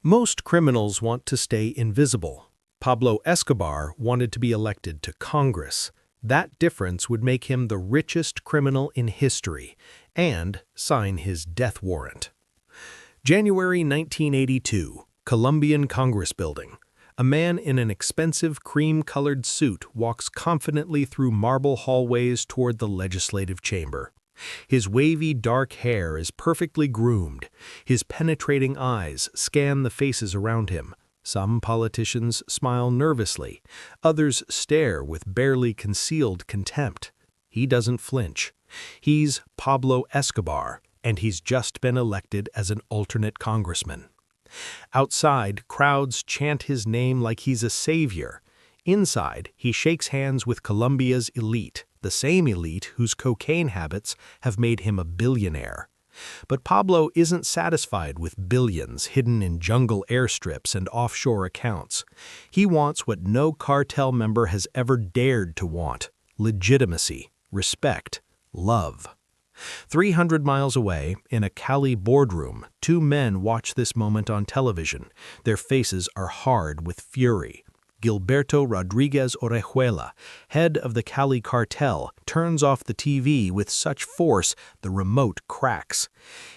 Most criminals want to stay invisible. Pablo Escobar wanted to be elected to Congress. That difference would make him the richest criminal in history and sign his death warrant. January 1982, Colombian Congress Building. A man in an expensive cream-colored suit walks confidently through marble hallways toward the legislative chamber. His wavy dark hair is perfectly groomed. His penetrating eyes scan the faces around him. Some politicians smile nervously. Others stare with barely concealed contempt. He doesn't flinch. He's Pablo Escobar, and he's just been elected as an alternate congressman. Outside, crowds chant his name like he's a savior. Inside, he shakes hands with Colombia's elite, the same elite whose cocaine habits have made him a billionaire. But Pablo isn't satisfied with billions hidden in jungle airstrips and offshore accounts. He wants what no cartel member has ever dared to want: legitimacy, respect, love. 300 miles away, in a Cali boardroom, two men watch this moment on television. Their faces are hard with fury. Gilberto Rodriguez Orejuela, head of the Cali Cartel, turns off the TV with such force the remote cracks.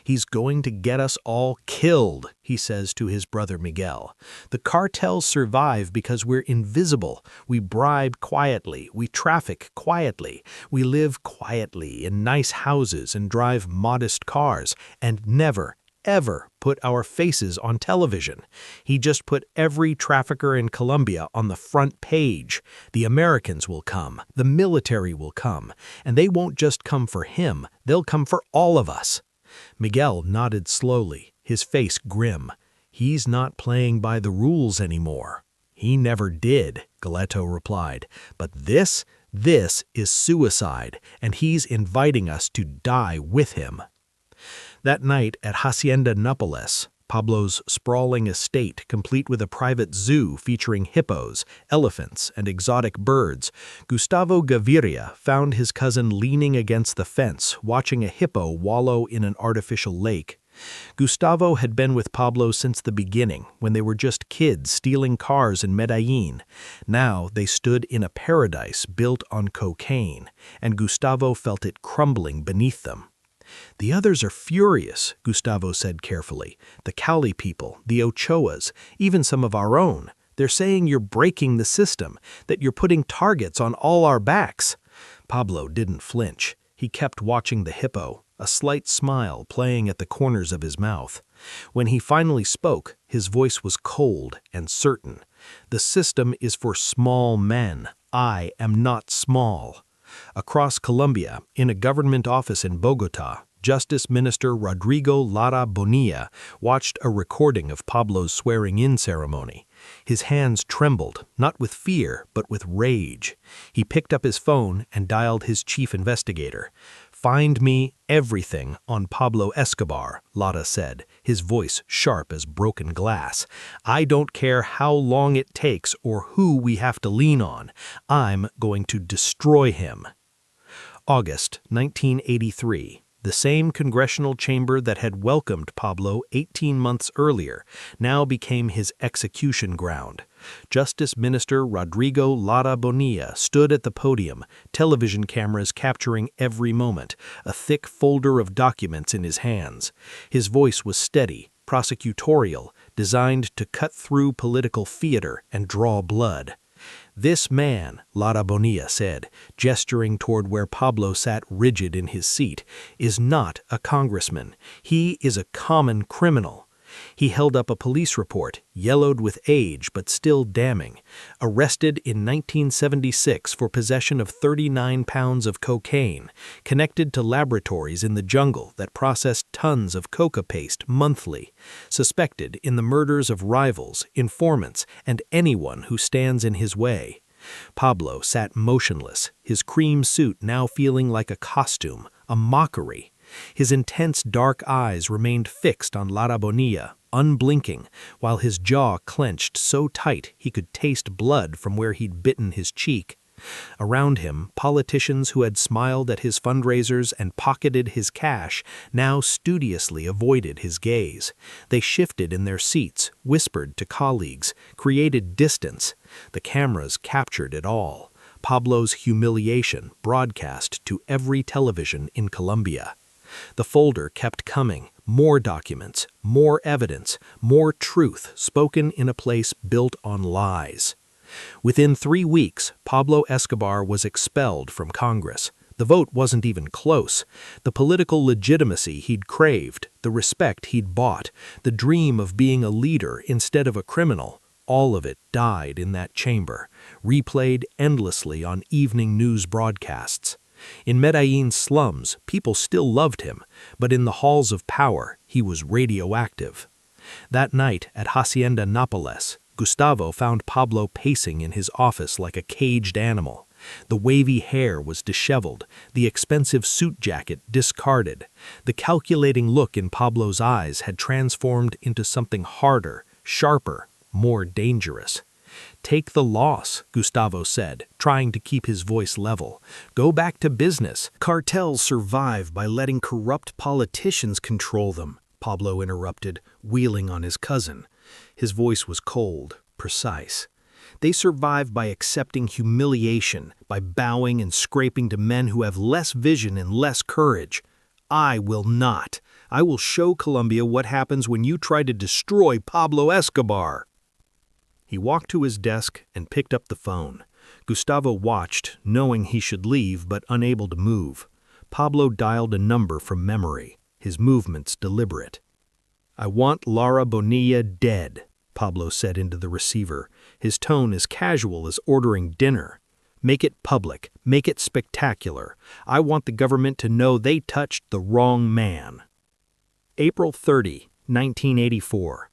"He's going to get us all killed," he says to his brother Miguel. "The cartels survive because we're invisible. We bribe quietly, we traffic quietly, we live quietly in nice houses and drive modest cars, and never, ever put our faces on television. He just put every trafficker in Colombia on the front page. The Americans will come, the military will come, and they won't just come for him, they'll come for all of us." Miguel nodded slowly, his face grim. "He's not playing by the rules anymore." "He never did," Galeto replied. "But this is suicide, and he's inviting us to die with him." That night at Hacienda Nápoles, Pablo's sprawling estate complete with a private zoo featuring hippos, elephants, and exotic birds, Gustavo Gaviria found his cousin leaning against the fence, watching a hippo wallow in an artificial lake. Gustavo had been with Pablo since the beginning, when they were just kids stealing cars in Medellin. Now they stood in a paradise built on cocaine, and Gustavo felt it crumbling beneath them. "The others are furious," Gustavo said carefully. "The Cali people, the Ochoas, even some of our own. They're saying you're breaking the system, that you're putting targets on all our backs." Pablo didn't flinch. He kept watching the hippo, a slight smile playing at the corners of his mouth. When he finally spoke, his voice was cold and certain. "The system is for small men. I am not small." Across Colombia, in a government office in Bogotá, Justice Minister Rodrigo Lara Bonilla watched a recording of Pablo's swearing-in ceremony. His hands trembled, not with fear, but with rage. He picked up his phone and dialed his chief investigator. "Find me everything on Pablo Escobar," Lara said, his voice sharp as broken glass. "I don't care how long it takes or who we have to lean on. I'm going to destroy him." August 1983. The same congressional chamber that had welcomed Pablo 18 months earlier now became his execution ground. Justice Minister Rodrigo Lara Bonilla stood at the podium, television cameras capturing every moment, a thick folder of documents in his hands. His voice was steady, prosecutorial, designed to cut through political theater and draw blood. "This man," Lara Bonilla said, gesturing toward where Pablo sat rigid in his seat, "is not a congressman. He is a common criminal." He held up a police report, yellowed with age but still damning. Arrested in 1976 for possession of 39 pounds of cocaine, connected to laboratories in the jungle that processed tons of coca paste monthly. Suspected in the murders of rivals, informants, and anyone who stands in his way. Pablo sat motionless, his cream suit now feeling like a costume, a mockery. His intense dark eyes remained fixed on Lara Bonilla, unblinking, while his jaw clenched so tight he could taste blood from where he'd bitten his cheek. Around him, politicians who had smiled at his fundraisers and pocketed his cash now studiously avoided his gaze. They shifted in their seats, whispered to colleagues, created distance. The cameras captured it all. Pablo's humiliation broadcast to every television in Colombia. The folder kept coming, more documents, more evidence, more truth spoken in a place built on lies. Within 3 weeks, Pablo Escobar was expelled from Congress. The vote wasn't even close. The political legitimacy he'd craved, the respect he'd bought, the dream of being a leader instead of a criminal, all of it died in that chamber, replayed endlessly on evening news broadcasts. In Medellin slums, people still loved him, but in the halls of power, he was radioactive. That night at Hacienda Nápoles, Gustavo found Pablo pacing in his office like a caged animal. The wavy hair was disheveled, the expensive suit jacket discarded. The calculating look in Pablo's eyes had transformed into something harder, sharper, more dangerous. "Take the loss," Gustavo said, trying to keep his voice level. "Go back to business. Cartels survive by letting corrupt politicians control them," Pablo interrupted, wheeling on his cousin. His voice was cold, precise. "They survive by accepting humiliation, by bowing and scraping to men who have less vision and less courage. I will not. I will show Colombia what happens when you try to destroy Pablo Escobar." He walked to his desk and picked up the phone. Gustavo watched, knowing he should leave but unable to move. Pablo dialed a number from memory, his movements deliberate. "I want Lara Bonilla dead," Pablo said into the receiver, his tone as casual as ordering dinner. "Make it public, make it spectacular. I want the government to know they touched the wrong man." April 30, 1984.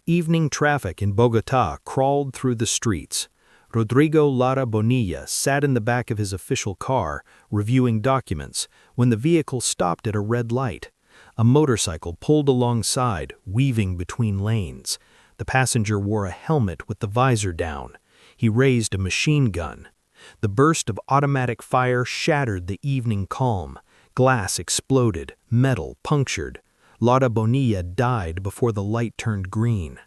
Evening traffic in Bogotá crawled through the streets. Rodrigo Lara Bonilla sat in the back of his official car, reviewing documents, when the vehicle stopped at a red light. A motorcycle pulled alongside, weaving between lanes. The passenger wore a helmet with the visor down. He raised a machine gun. The burst of automatic fire shattered the evening calm. Glass exploded, metal punctured. Lara Bonilla died before the light turned green.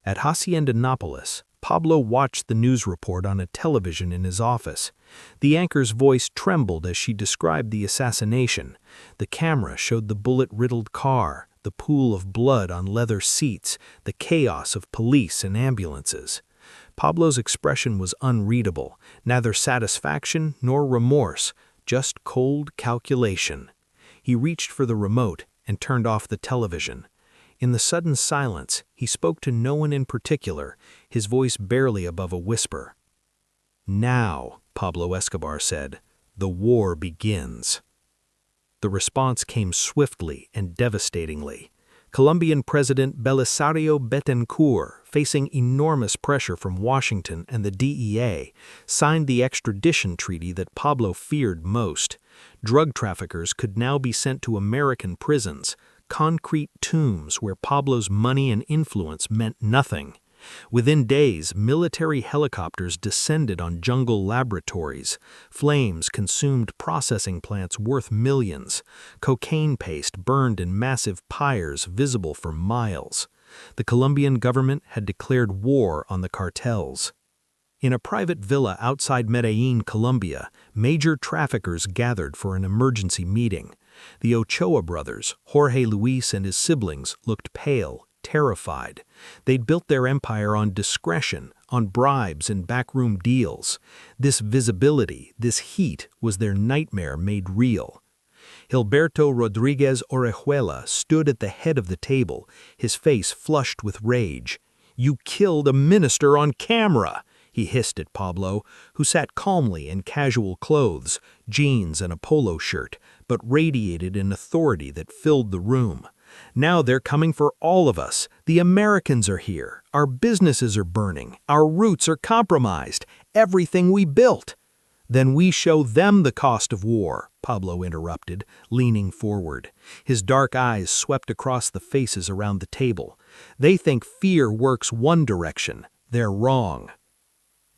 At Hacienda Nápoles, Pablo watched the news report on a television in his office. The anchor's voice trembled as she described the assassination. The camera showed the bullet-riddled car, the pool of blood on leather seats, the chaos of police and ambulances. Pablo's expression was unreadable, neither satisfaction nor remorse, just cold calculation. He reached for the remote and turned off the television. In the sudden silence, he spoke to no one in particular, his voice barely above a whisper. "Now," Pablo Escobar said, "the war begins." The response came swiftly and devastatingly. Colombian President Belisario Betancourt, facing enormous pressure from Washington and the DEA, signed the extradition treaty that Pablo feared most. Drug traffickers could now be sent to American prisons, concrete tombs where Pablo's money and influence meant nothing. Within days, military helicopters descended on jungle laboratories. Flames consumed processing plants worth millions. Cocaine paste burned in massive pyres visible for miles. The Colombian government had declared war on the cartels. In a private villa outside Medellin, Colombia, major traffickers gathered for an emergency meeting. The Ochoa brothers, Jorge Luis and his siblings, looked pale, terrified. They'd built their empire on discretion, on bribes and backroom deals. This visibility, this heat, was their nightmare made real. Gilberto Rodriguez Orejuela stood at the head of the table, his face flushed with rage. "You killed a minister on camera!" he hissed at Pablo, who sat calmly in casual clothes, jeans and a polo shirt, but radiated an authority that filled the room. "Now they're coming for all of us. The Americans are here. Our businesses are burning. Our roots are compromised. Everything we built." "Then we show them the cost of war," Pablo interrupted, leaning forward. His dark eyes swept across the faces around the table. "They think fear works one direction. They're wrong."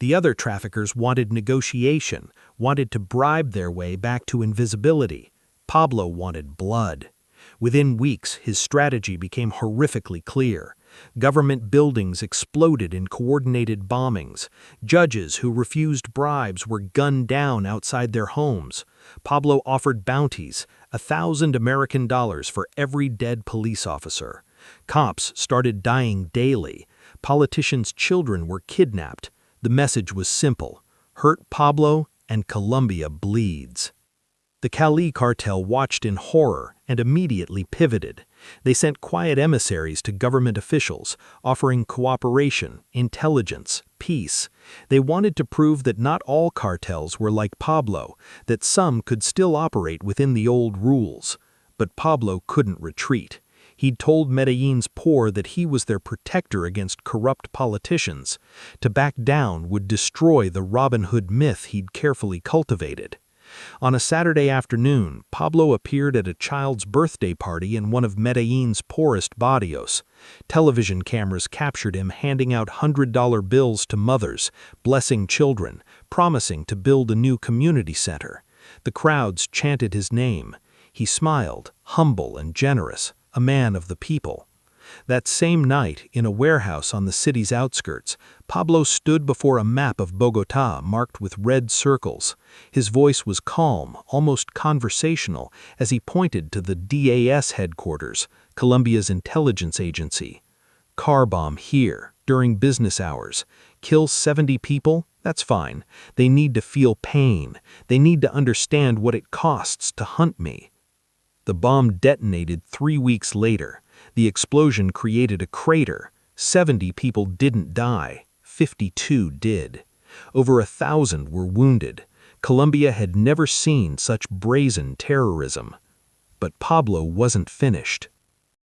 The other traffickers wanted negotiation, wanted to bribe their way back to invisibility. Pablo wanted blood. Within weeks, his strategy became horrifically clear. Government buildings exploded in coordinated bombings. Judges who refused bribes were gunned down outside their homes. Pablo offered bounties, $1,000 for every dead police officer. Cops started dying daily. Politicians' children were kidnapped. The message was simple: hurt Pablo and Colombia bleeds. The Cali Cartel watched in horror and immediately pivoted. They sent quiet emissaries to government officials, offering cooperation, intelligence, peace. They wanted to prove that not all cartels were like Pablo, that some could still operate within the old rules. But Pablo couldn't retreat. He'd told Medellin's poor that he was their protector against corrupt politicians. To back down would destroy the Robin Hood myth he'd carefully cultivated. On a Saturday afternoon, Pablo appeared at a child's birthday party in one of Medellin's poorest barrios. Television cameras captured him handing out $100 bills to mothers, blessing children, promising to build a new community center. The crowds chanted his name. He smiled, humble and generous, a man of the people. That same night, in a warehouse on the city's outskirts, Pablo stood before a map of Bogotá marked with red circles. His voice was calm, almost conversational, as he pointed to the DAS headquarters, Colombia's intelligence agency. Car bomb here, during business hours. Kill 70 people? That's fine. They need to feel pain. They need to understand what it costs to hunt me. The bomb detonated 3 weeks later. The explosion created a crater. 70 people didn't die. 52 did. Over 1,000 were wounded. Colombia had never seen such brazen terrorism. But Pablo wasn't finished.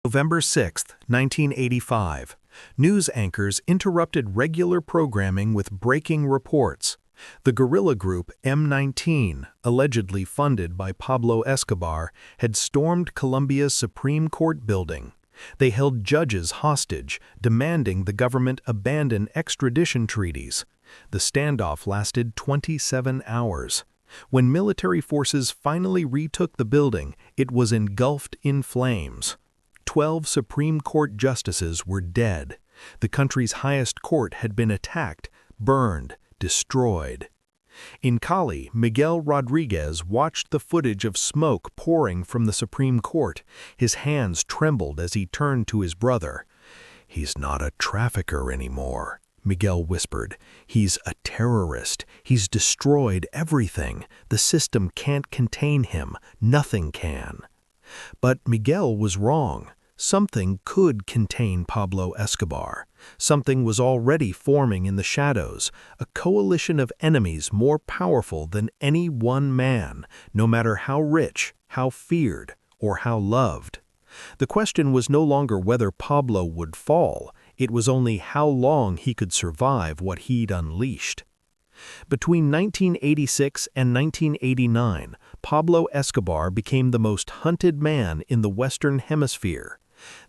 November 6, 1985. News anchors interrupted regular programming with breaking reports. The guerrilla group M19, allegedly funded by Pablo Escobar, had stormed Colombia's Supreme Court building. They held judges hostage, demanding the government abandon extradition treaties. The standoff lasted 27 hours. When military forces finally retook the building, it was engulfed in flames. 12 Supreme Court justices were dead. The country's highest court had been attacked, burned, destroyed. In Cali, Miguel Rodriguez watched the footage of smoke pouring from the Supreme Court. His hands trembled as he turned to his brother. "He's not a trafficker anymore," Miguel whispered. "He's a terrorist. He's destroyed everything. The system can't contain him. Nothing can." But Miguel was wrong. Something could contain Pablo Escobar. Something was already forming in the shadows, a coalition of enemies more powerful than any one man, no matter how rich, how feared, or how loved. The question was no longer whether Pablo would fall, it was only how long he could survive what he'd unleashed. Between 1986 and 1989, Pablo Escobar became the most hunted man in the Western Hemisphere.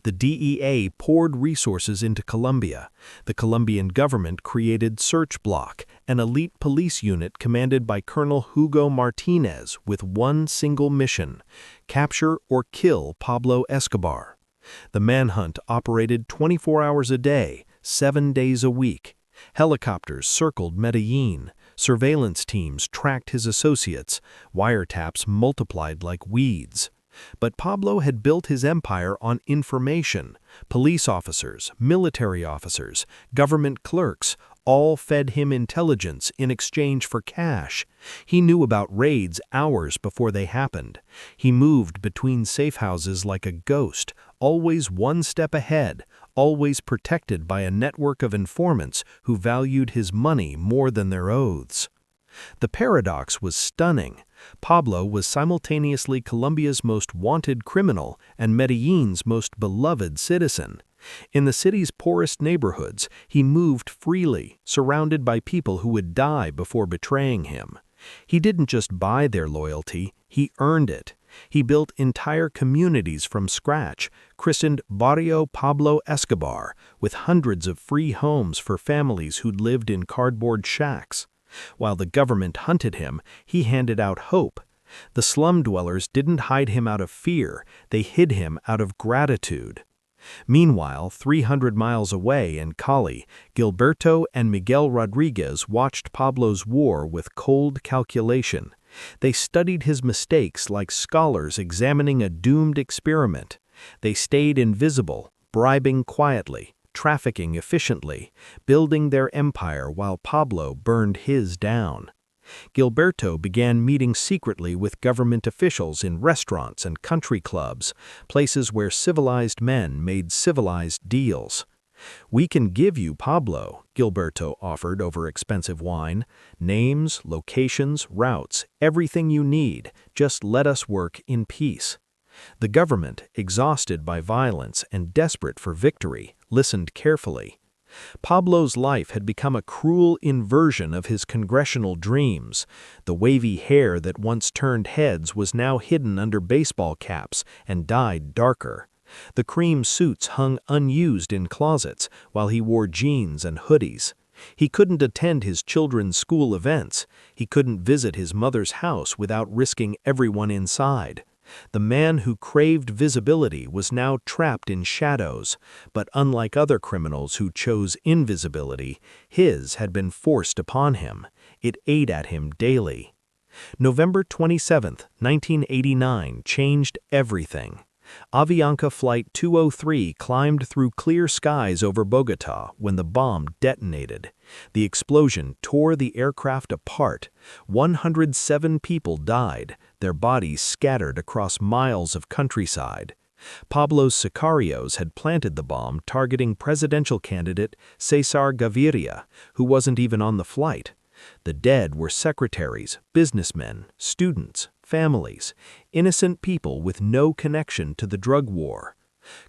The DEA poured resources into Colombia. The Colombian government created Search Block, an elite police unit commanded by Colonel Hugo Martinez with one single mission: capture or kill Pablo Escobar. The manhunt operated 24 hours a day, 7 days a week. Helicopters circled Medellin. Surveillance teams tracked his associates. Wiretaps multiplied like weeds. But Pablo had built his empire on information. Police officers, military officers, government clerks, all fed him intelligence in exchange for cash. He knew about raids hours before they happened. He moved between safe houses like a ghost, always one step ahead, always protected by a network of informants who valued his money more than their oaths. The paradox was stunning. Pablo was simultaneously Colombia's most wanted criminal and Medellin's most beloved citizen. In the city's poorest neighborhoods, he moved freely, surrounded by people who would die before betraying him. He didn't just buy their loyalty, he earned it. He built entire communities from scratch, christened Barrio Pablo Escobar, with hundreds of free homes for families who'd lived in cardboard shacks. While the government hunted him, he handed out hope. The slum dwellers didn't hide him out of fear, they hid him out of gratitude. Meanwhile, 300 miles away in Cali, Gilberto and Miguel Rodriguez watched Pablo's war with cold calculation. They studied his mistakes like scholars examining a doomed experiment. They stayed invisible, bribing quietly, trafficking efficiently, building their empire while Pablo burned his down. Gilberto began meeting secretly with government officials in restaurants and country clubs, places where civilized men made civilized deals. "We can give you Pablo," Gilberto offered over expensive wine. "Names, locations, routes, everything you need. Just let us work in peace." The government, exhausted by violence and desperate for victory, listened carefully. Pablo's life had become a cruel inversion of his congressional dreams. The wavy hair that once turned heads was now hidden under baseball caps and dyed darker. The cream suits hung unused in closets, while he wore jeans and hoodies. He couldn't attend his children's school events. He couldn't visit his mother's house without risking everyone inside. The man who craved visibility was now trapped in shadows, but unlike other criminals who chose invisibility, his had been forced upon him. It ate at him daily. November 27, 1989 changed everything. Avianca Flight 203 climbed through clear skies over Bogotá when the bomb detonated. The explosion tore the aircraft apart. 107 people died, their bodies scattered across miles of countryside. Pablo's sicarios had planted the bomb targeting presidential candidate Cesar Gaviria, who wasn't even on the flight. The dead were secretaries, businessmen, students, families, innocent people with no connection to the drug war.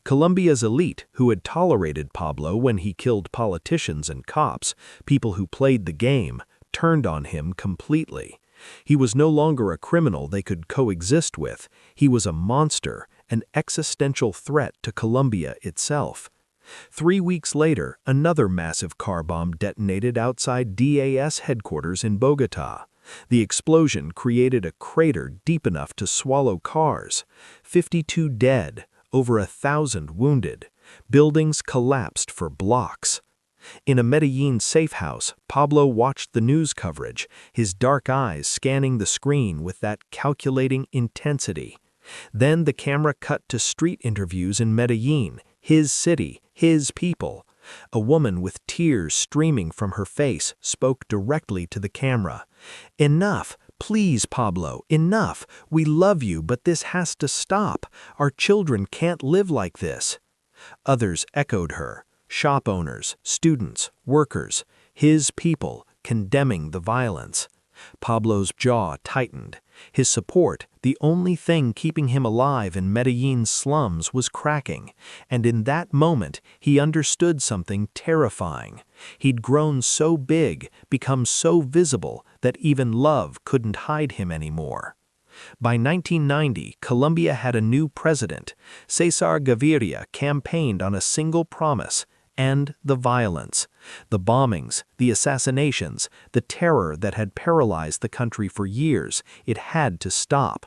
Colombia's elite, who had tolerated Pablo when he killed politicians and cops, people who played the game, turned on him completely. He was no longer a criminal they could coexist with. He was a monster, an existential threat to Colombia itself. 3 weeks later, another massive car bomb detonated outside DAS headquarters in Bogotá. The explosion created a crater deep enough to swallow cars. 52 dead, over 1,000 wounded. Buildings collapsed for blocks. In a Medellin safe house, Pablo watched the news coverage, his dark eyes scanning the screen with that calculating intensity. Then the camera cut to street interviews in Medellin, his city, his people. A woman with tears streaming from her face spoke directly to the camera. "Enough! Please, Pablo, enough! We love you, but this has to stop. Our children can't live like this." Others echoed her, shop owners, students, workers, his people, condemning the violence. Pablo's jaw tightened. His support, the only thing keeping him alive in Medellin's slums, was cracking, and in that moment he understood something terrifying. He'd grown so big, become so visible, that even love couldn't hide him anymore. By 1990, Colombia had a new president. Cesar Gaviria campaigned on a single promise: end the violence. The bombings, the assassinations, the terror that had paralyzed the country for years, it had to stop.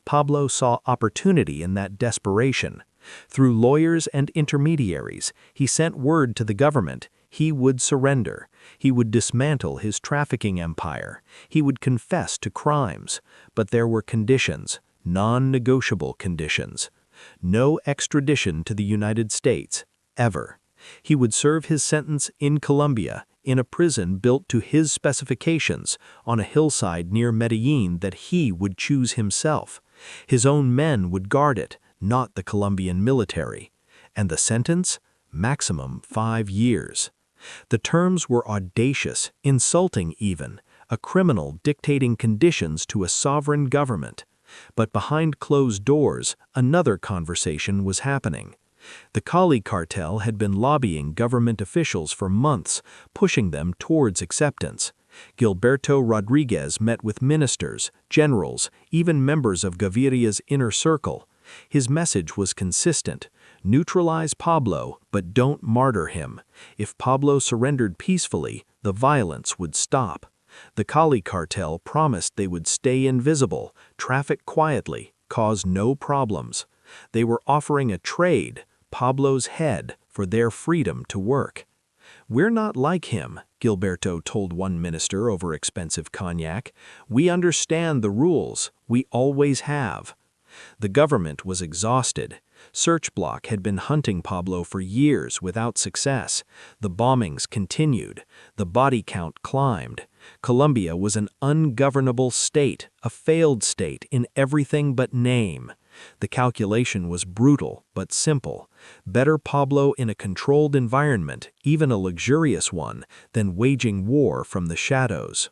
Pablo saw opportunity in that desperation. Through lawyers and intermediaries, he sent word to the government: he would surrender. He would dismantle his trafficking empire. He would confess to crimes. But there were conditions, non-negotiable conditions. No extradition to the United States, ever. He would serve his sentence in Colombia, in a prison built to his specifications, on a hillside near Medellin that he would choose himself. His own men would guard it, not the Colombian military. And the sentence? Maximum 5 years. The terms were audacious, insulting even, a criminal dictating conditions to a sovereign government. But behind closed doors, another conversation was happening. The Cali Cartel had been lobbying government officials for months, pushing them towards acceptance. Gilberto Rodriguez met with ministers, generals, even members of Gaviria's inner circle. His message was consistent: neutralize Pablo, but don't martyr him. If Pablo surrendered peacefully, the violence would stop. The Cali Cartel promised they would stay invisible, traffic quietly, cause no problems. They were offering a trade, Pablo's head, for their freedom to work. "We're not like him," Gilberto told one minister over expensive cognac. "We understand the rules. We always have." The government was exhausted. Search Block had been hunting Pablo for years without success. The bombings continued. The body count climbed. Colombia was an ungovernable state, a failed state in everything but name. The calculation was brutal but simple. Better Pablo in a controlled environment, even a luxurious one, than waging war from the shadows.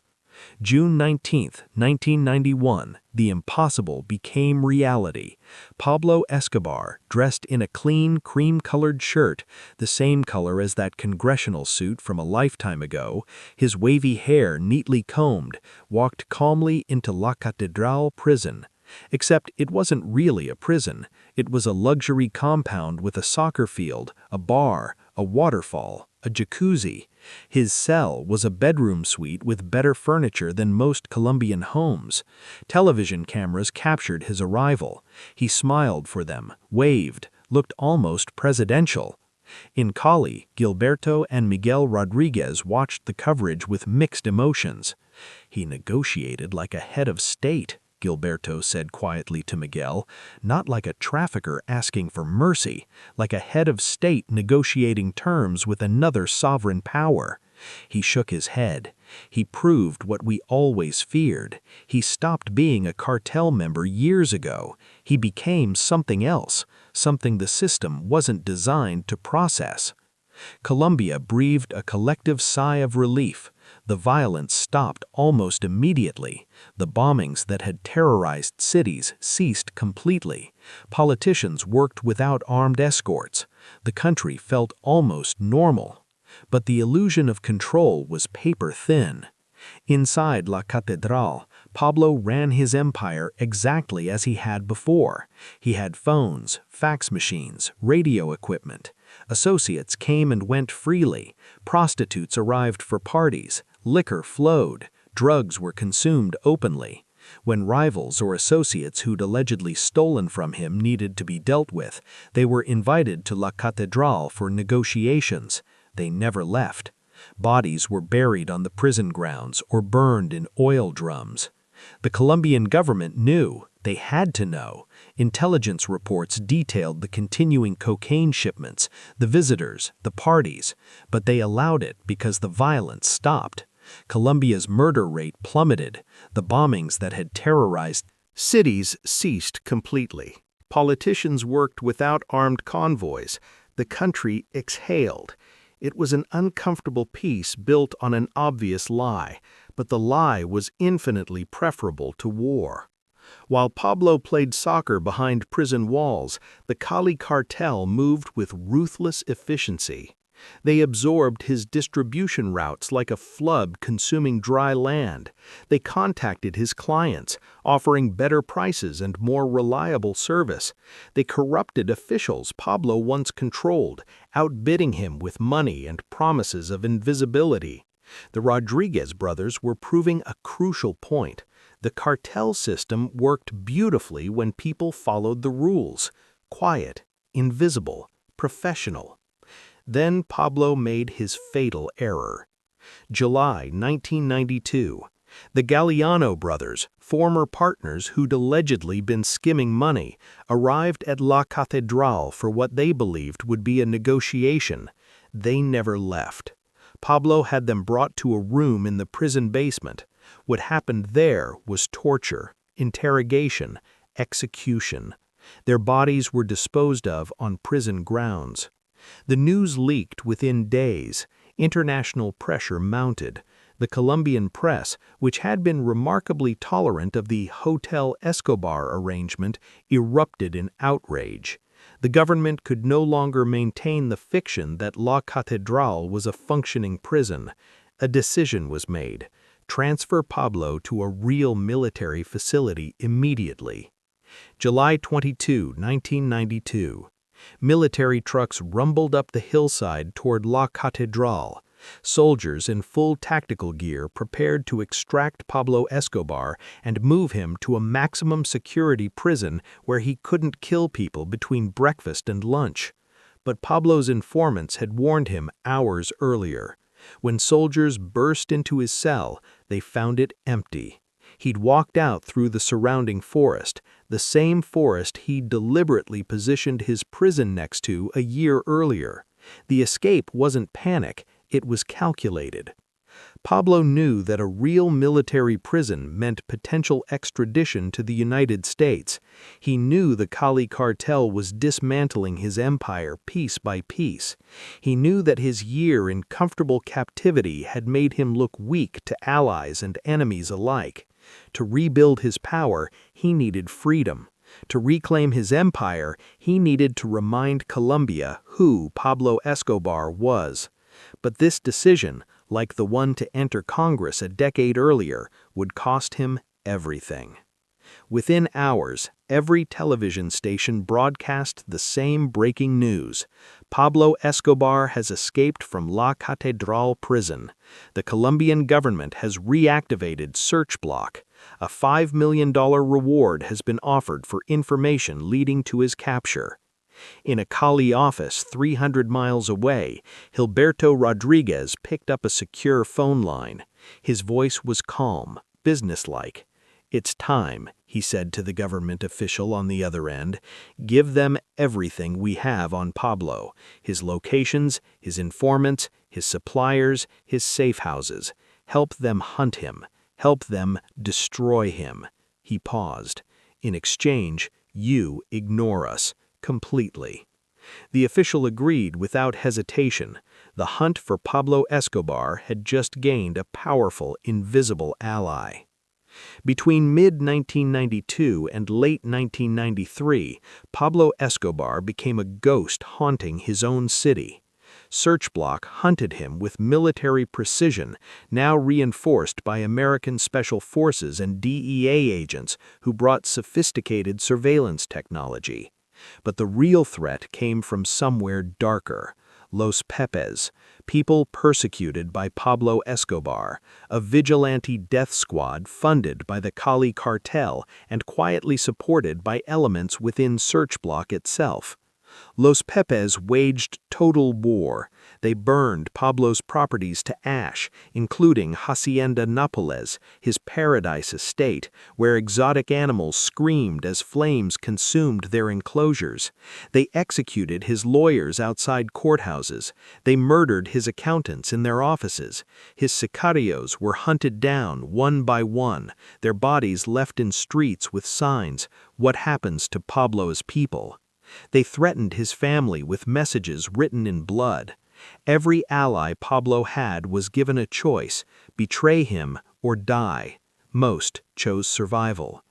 June 19, 1991, the impossible became reality. Pablo Escobar, dressed in a clean, cream-colored shirt, the same color as that congressional suit from a lifetime ago, his wavy hair neatly combed, walked calmly into La Catedral prison. Except it wasn't really a prison. It was a luxury compound with a soccer field, a bar, a waterfall, a jacuzzi. His cell was a bedroom suite with better furniture than most Colombian homes. Television cameras captured his arrival. He smiled for them, waved, looked almost presidential. In Cali, Gilberto and Miguel Rodriguez watched the coverage with mixed emotions. "He negotiated like a head of state," Gilberto said quietly to Miguel, "not like a trafficker asking for mercy, like a head of state negotiating terms with another sovereign power." He shook his head. "He proved what we always feared. He stopped being a cartel member years ago. He became something else, something the system wasn't designed to process." Colombia breathed a collective sigh of relief. The violence stopped almost immediately. The bombings that had terrorized cities ceased completely. Politicians worked without armed escorts. The country felt almost normal. But the illusion of control was paper-thin. Inside La Catedral, Pablo ran his empire exactly as he had before. He had phones, fax machines, radio equipment. Associates came and went freely. Prostitutes arrived for parties. Liquor flowed. Drugs were consumed openly. When rivals or associates who'd allegedly stolen from him needed to be dealt with, they were invited to La Catedral for negotiations. They never left. Bodies were buried on the prison grounds or burned in oil drums. The Colombian government knew. They had to know. Intelligence reports detailed the continuing cocaine shipments, the visitors, the parties, but they allowed it because the violence stopped. Colombia's murder rate plummeted. The bombings that had terrorized cities ceased completely. Politicians worked without armed convoys. The country exhaled. It was an uncomfortable peace built on an obvious lie, but the lie was infinitely preferable to war. While Pablo played soccer behind prison walls, the Cali Cartel moved with ruthless efficiency. They absorbed his distribution routes like a flood consuming dry land. They contacted his clients, offering better prices and more reliable service. They corrupted officials Pablo once controlled, outbidding him with money and promises of invisibility. The Rodriguez brothers were proving a crucial point. The cartel system worked beautifully when people followed the rules: quiet, invisible, professional. Then Pablo made his fatal error. July 1992. The Galliano brothers, former partners who'd allegedly been skimming money, arrived at La Catedral for what they believed would be a negotiation. They never left. Pablo had them brought to a room in the prison basement. What happened there was torture, interrogation, execution. Their bodies were disposed of on prison grounds. The news leaked within days. International pressure mounted. The Colombian press, which had been remarkably tolerant of the Hotel Escobar arrangement, erupted in outrage. The government could no longer maintain the fiction that La Catedral was a functioning prison. A decision was made: Transfer Pablo to a real military facility immediately. July 22, 1992. Military trucks rumbled up the hillside toward La Catedral. Soldiers in full tactical gear prepared to extract Pablo Escobar and move him to a maximum security prison where he couldn't kill people between breakfast and lunch. But Pablo's informants had warned him hours earlier. When soldiers burst into his cell, they found it empty. He'd walked out through the surrounding forest, the same forest he'd deliberately positioned his prison next to a year earlier. The escape wasn't panic, it was calculated. Pablo knew that a real military prison meant potential extradition to the United States. He knew the Cali Cartel was dismantling his empire piece by piece. He knew that his year in comfortable captivity had made him look weak to allies and enemies alike. To rebuild his power, he needed freedom. To reclaim his empire, he needed to remind Colombia who Pablo Escobar was. But this decision, like the one to enter Congress a decade earlier, would cost him everything. Within hours, every television station broadcast the same breaking news. Pablo Escobar has escaped from La Catedral prison. The Colombian government has reactivated Search Block. A $5 million reward has been offered for information leading to his capture. In a Cali office 300 miles away, Gilberto Rodriguez picked up a secure phone line. His voice was calm, businesslike. "It's time," he said to the government official on the other end. "Give them everything we have on Pablo, his locations, his informants, his suppliers, his safe houses. Help them hunt him. Help them destroy him." He paused. "In exchange, you ignore us. Completely." The official agreed without hesitation. The hunt for Pablo Escobar had just gained a powerful, invisible ally. Between mid-1992 and late 1993, Pablo Escobar became a ghost haunting his own city. Search Block hunted him with military precision, now reinforced by American Special Forces and DEA agents who brought sophisticated surveillance technology. But the real threat came from somewhere darker. Los Pepes, people persecuted by Pablo Escobar, a vigilante death squad funded by the Cali Cartel and quietly supported by elements within Search Block itself. Los Pepes waged total war. They burned Pablo's properties to ash, including Hacienda Nápoles, his paradise estate, where exotic animals screamed as flames consumed their enclosures. They executed his lawyers outside courthouses. They murdered his accountants in their offices. His sicarios were hunted down one by one, their bodies left in streets with signs, "What happens to Pablo's people?" They threatened his family with messages written in blood. Every ally Pablo had was given a choice: betray him or die. Most chose survival.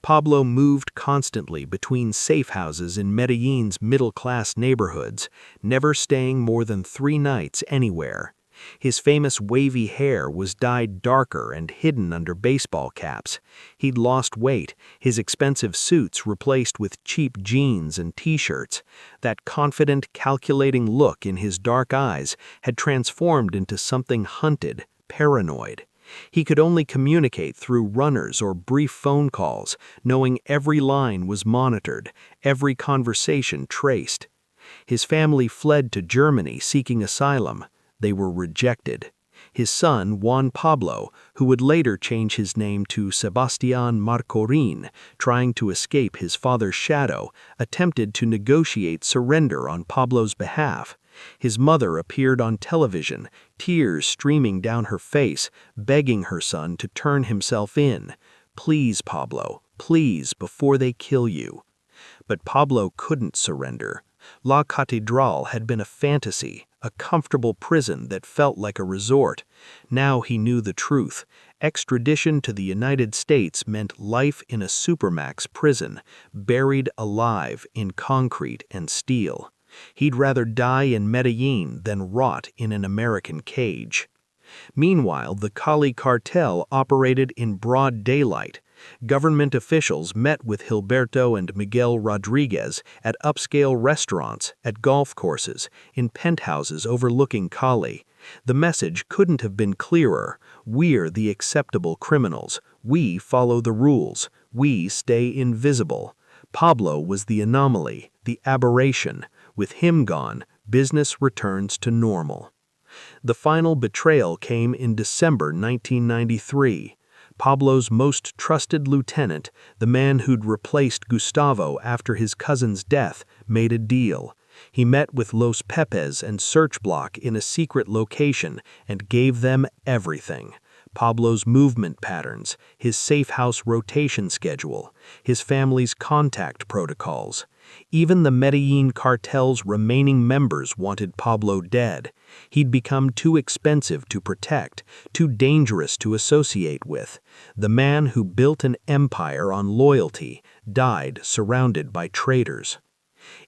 Pablo moved constantly between safe houses in Medellin's middle-class neighborhoods, never staying more than 3 nights anywhere. His famous wavy hair was dyed darker and hidden under baseball caps. He'd lost weight, his expensive suits replaced with cheap jeans and t-shirts. That confident, calculating look in his dark eyes had transformed into something hunted, paranoid. He could only communicate through runners or brief phone calls, knowing every line was monitored, every conversation traced. His family fled to Germany seeking asylum. They were rejected. His son, Juan Pablo, who would later change his name to Sebastián Marcorín, trying to escape his father's shadow, attempted to negotiate surrender on Pablo's behalf. His mother appeared on television, tears streaming down her face, begging her son to turn himself in. "Please, Pablo, please, before they kill you." But Pablo couldn't surrender. La Catedral had been a fantasy, a comfortable prison that felt like a resort. Now he knew the truth. Extradition to the United States meant life in a supermax prison, buried alive in concrete and steel. He'd rather die in Medellin than rot in an American cage. Meanwhile, the Cali Cartel operated in broad daylight. Government officials met with Gilberto and Miguel Rodriguez at upscale restaurants, at golf courses, in penthouses overlooking Cali. The message couldn't have been clearer. We're the acceptable criminals. We follow the rules. We stay invisible. Pablo was the anomaly, the aberration. With him gone, business returns to normal. The final betrayal came in December 1993. Pablo's most trusted lieutenant, the man who'd replaced Gustavo after his cousin's death, made a deal. He met with Los Pepes and Search Block in a secret location and gave them everything. Pablo's movement patterns, his safe house rotation schedule, his family's contact protocols. Even the Medellin Cartel's remaining members wanted Pablo dead. He'd become too expensive to protect, too dangerous to associate with. The man who built an empire on loyalty died surrounded by traitors.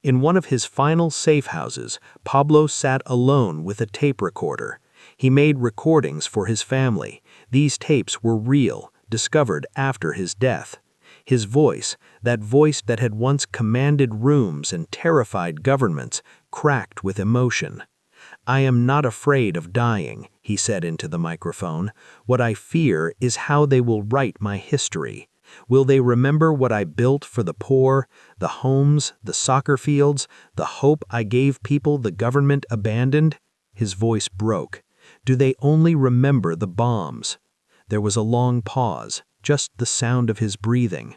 In one of his final safe houses, Pablo sat alone with a tape recorder. He made recordings for his family. These tapes were real, discovered after his death. His voice, that voice that had once commanded rooms and terrified governments, cracked with emotion. "I am not afraid of dying," he said into the microphone. "What I fear is how they will write my history. Will they remember what I built for the poor, the homes, the soccer fields, the hope I gave people the government abandoned?" His voice broke. "Do they only remember the bombs?" There was a long pause, just the sound of his breathing.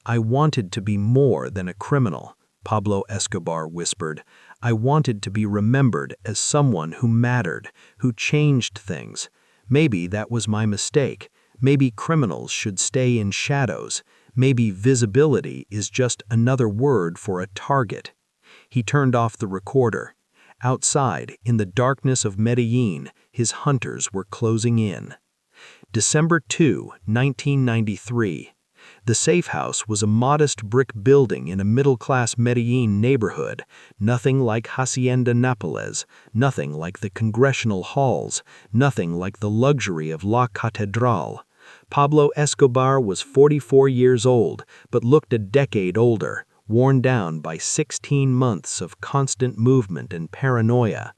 "I wanted to be more than a criminal," Pablo Escobar whispered. "I wanted to be remembered as someone who mattered, who changed things. Maybe that was my mistake. Maybe criminals should stay in shadows. Maybe visibility is just another word for a target." He turned off the recorder. Outside, in the darkness of Medellin, his hunters were closing in. December 2, 1993. The safe house was a modest brick building in a middle-class Medellin neighborhood, nothing like Hacienda Nápoles, nothing like the congressional halls, nothing like the luxury of La Catedral. Pablo Escobar was 44 years old, but looked a decade older, worn down by 16 months of constant movement and paranoia.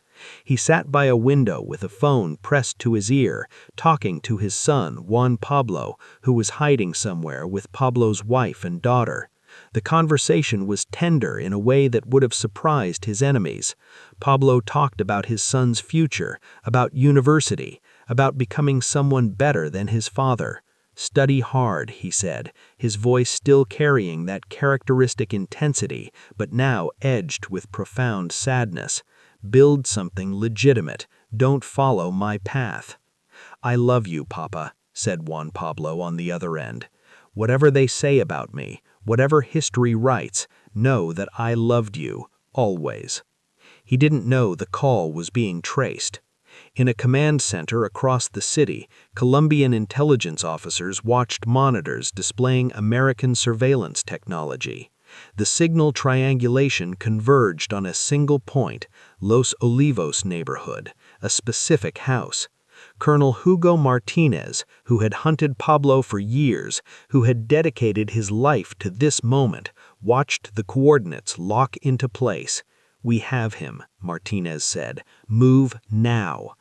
He sat by a window with a phone pressed to his ear, talking to his son, Juan Pablo, who was hiding somewhere with Pablo's wife and daughter. The conversation was tender in a way that would have surprised his enemies. Pablo talked about his son's future, about university, about becoming someone better than his father. "Study hard," he said, his voice still carrying that characteristic intensity, but now edged with profound sadness. "Build something legitimate. Don't follow my path." "I love you, Papa," said Juan Pablo on the other end. "Whatever they say about me, whatever history writes, know that I loved you, always." He didn't know the call was being traced. In a command center across the city, Colombian intelligence officers watched monitors displaying American surveillance technology. The signal triangulation converged on a single point, Los Olivos neighborhood, a specific house. Colonel Hugo Martinez, who had hunted Pablo for years, who had dedicated his life to this moment, watched the coordinates lock into place. "We have him," Martinez said. "Move now."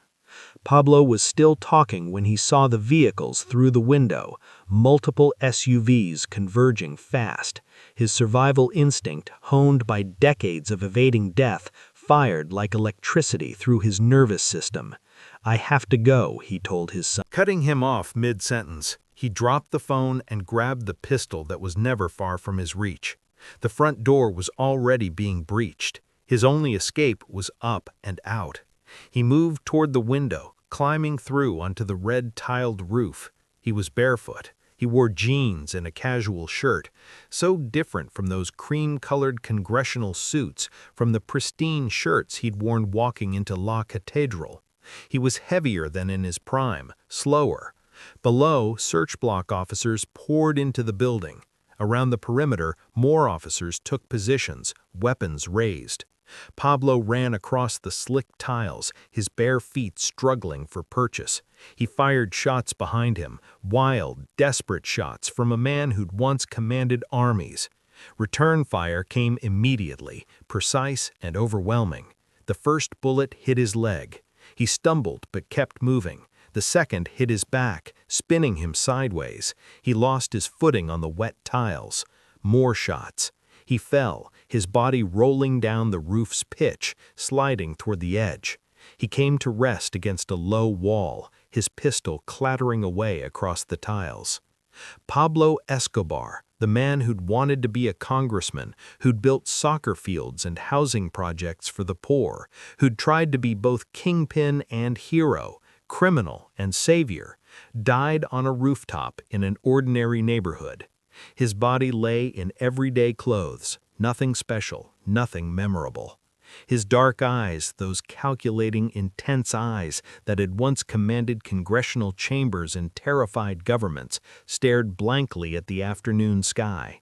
Pablo was still talking when he saw the vehicles through the window, multiple SUVs converging fast. His survival instinct, honed by decades of evading death, fired like electricity through his nervous system. "I have to go," he told his son. Cutting him off mid-sentence, he dropped the phone and grabbed the pistol that was never far from his reach. The front door was already being breached. His only escape was up and out. He moved toward the window, climbing through onto the red-tiled roof. He was barefoot. He wore jeans and a casual shirt, so different from those cream-colored congressional suits, from the pristine shirts he'd worn walking into La Catedral. He was heavier than in his prime, slower. Below, search block officers poured into the building. Around the perimeter, more officers took positions, weapons raised. Pablo ran across the slick tiles, his bare feet struggling for purchase. He fired shots behind him, wild, desperate shots from a man who'd once commanded armies. Return fire came immediately, precise and overwhelming. The first bullet hit his leg. He stumbled but kept moving. The second hit his back, spinning him sideways. He lost his footing on the wet tiles. More shots. He fell, his body rolling down the roof's pitch, sliding toward the edge. He came to rest against a low wall, his pistol clattering away across the tiles. Pablo Escobar, the man who'd wanted to be a congressman, who'd built soccer fields and housing projects for the poor, who'd tried to be both kingpin and hero, criminal and savior, died on a rooftop in an ordinary neighborhood. His body lay in everyday clothes, nothing special, nothing memorable. His dark eyes, those calculating, intense eyes that had once commanded congressional chambers and terrified governments, stared blankly at the afternoon sky.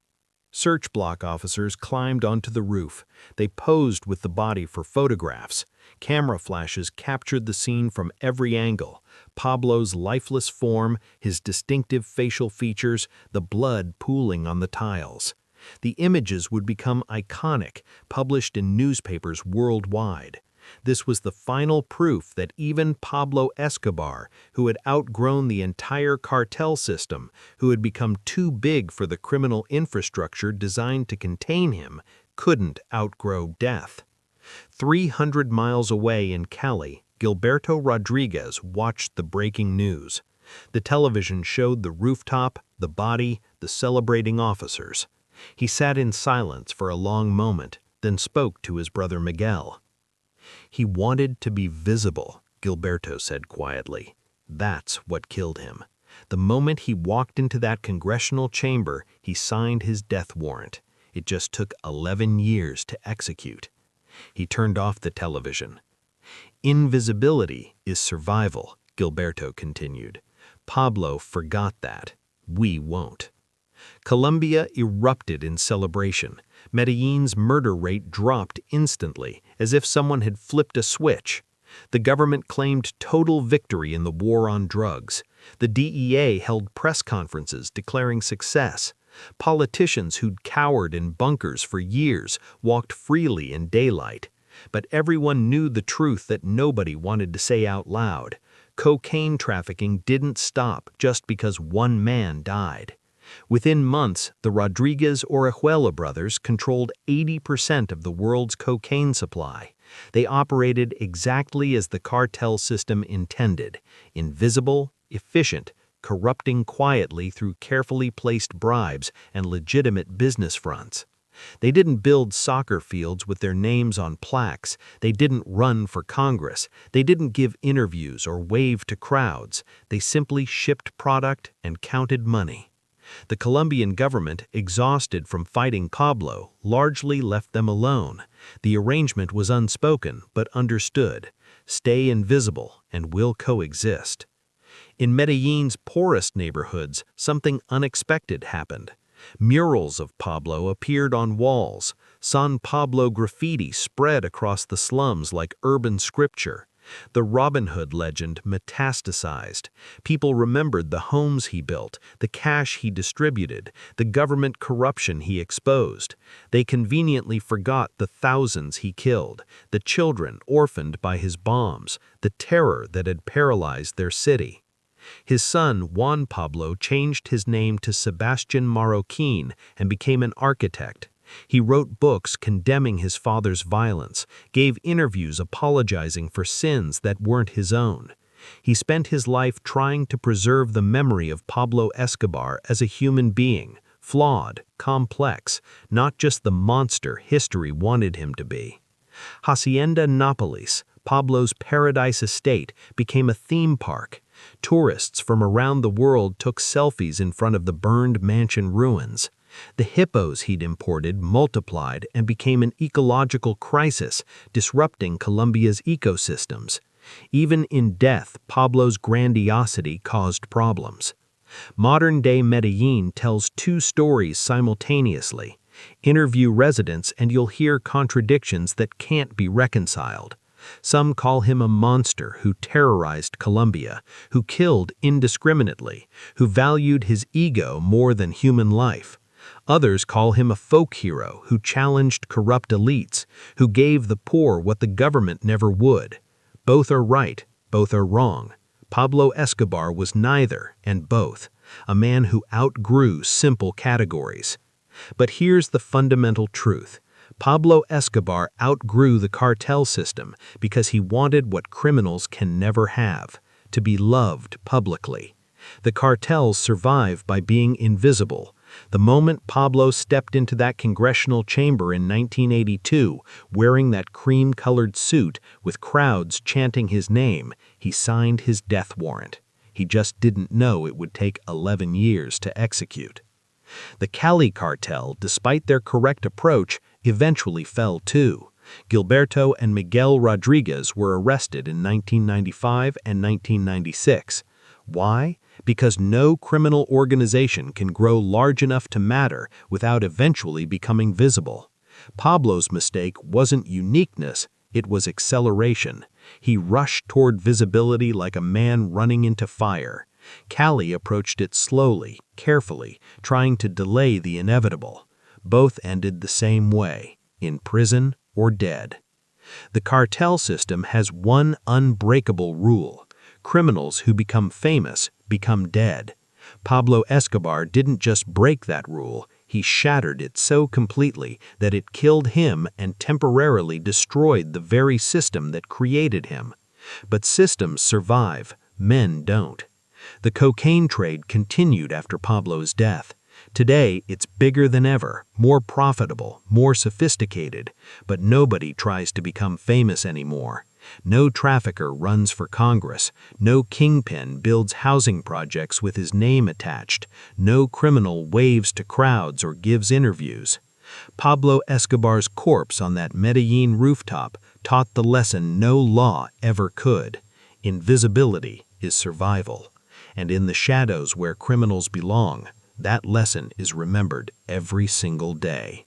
Search block officers climbed onto the roof. They posed with the body for photographs. Camera flashes captured the scene from every angle. Pablo's lifeless form, his distinctive facial features, the blood pooling on the tiles. The images would become iconic, published in newspapers worldwide. This was the final proof that even Pablo Escobar, who had outgrown the entire cartel system, who had become too big for the criminal infrastructure designed to contain him, couldn't outgrow death. 300 miles away in Cali, Gilberto Rodriguez watched the breaking news. The television showed the rooftop, the body, the celebrating officers. He sat in silence for a long moment, then spoke to his brother Miguel. "He wanted to be visible," Gilberto said quietly. "That's what killed him. The moment he walked into that congressional chamber, he signed his death warrant. It just took 11 years to execute." He turned off the television. "Invisibility is survival," Gilberto continued. "Pablo forgot that. We won't." Colombia erupted in celebration. Medellin's murder rate dropped instantly, as if someone had flipped a switch. The government claimed total victory in the war on drugs. The DEA held press conferences declaring success. Politicians who'd cowered in bunkers for years walked freely in daylight. But everyone knew the truth that nobody wanted to say out loud. Cocaine trafficking didn't stop just because one man died. Within months, the Rodriguez-Orejuela brothers controlled 80% of the world's cocaine supply. They operated exactly as the cartel system intended: invisible, efficient, corrupting quietly through carefully placed bribes and legitimate business fronts. They didn't build soccer fields with their names on plaques. They didn't run for Congress. They didn't give interviews or wave to crowds. They simply shipped product and counted money. The Colombian government, exhausted from fighting Pablo, largely left them alone. The arrangement was unspoken but understood. Stay invisible and we'll coexist. In Medellin's poorest neighborhoods, something unexpected happened. Murals of Pablo appeared on walls. San Pablo graffiti spread across the slums like urban scripture. The Robin Hood legend metastasized. People remembered the homes he built, the cash he distributed, the government corruption he exposed. They conveniently forgot the thousands he killed, the children orphaned by his bombs, the terror that had paralyzed their city. His son, Juan Pablo, changed his name to Sebastian Marroquin and became an architect. He wrote books condemning his father's violence, gave interviews apologizing for sins that weren't his own. He spent his life trying to preserve the memory of Pablo Escobar as a human being, flawed, complex, not just the monster history wanted him to be. Hacienda Nápoles, Pablo's paradise estate, became a theme park. Tourists from around the world took selfies in front of the burned mansion ruins. The hippos he'd imported multiplied and became an ecological crisis, disrupting Colombia's ecosystems. Even in death, Pablo's grandiosity caused problems. Modern-day Medellin tells two stories simultaneously. Interview residents and you'll hear contradictions that can't be reconciled. Some call him a monster who terrorized Colombia, who killed indiscriminately, who valued his ego more than human life. Others call him a folk hero who challenged corrupt elites, who gave the poor what the government never would. Both are right, both are wrong. Pablo Escobar was neither and both, a man who outgrew simple categories. But here's the fundamental truth. Pablo Escobar outgrew the cartel system because he wanted what criminals can never have, to be loved publicly. The cartels survive by being invisible. The moment Pablo stepped into that congressional chamber in 1982, wearing that cream-colored suit with crowds chanting his name, he signed his death warrant. He just didn't know it would take 11 years to execute. The Cali Cartel, despite their correct approach, eventually fell too. Gilberto and Miguel Rodriguez were arrested in 1995 and 1996. Why? Because no criminal organization can grow large enough to matter without eventually becoming visible. Pablo's mistake wasn't uniqueness, it was acceleration. He rushed toward visibility like a man running into fire. Cali approached it slowly, carefully, trying to delay the inevitable. Both ended the same way, in prison or dead. The cartel system has one unbreakable rule. Criminals who become famous become dead. Pablo Escobar didn't just break that rule, he shattered it so completely that it killed him and temporarily destroyed the very system that created him. But systems survive, men don't. The cocaine trade continued after Pablo's death. Today, it's bigger than ever, more profitable, more sophisticated, but nobody tries to become famous anymore. No trafficker runs for Congress. No kingpin builds housing projects with his name attached. No criminal waves to crowds or gives interviews. Pablo Escobar's corpse on that Medellin rooftop taught the lesson no law ever could. Invisibility is survival. And in the shadows where criminals belong, that lesson is remembered every single day.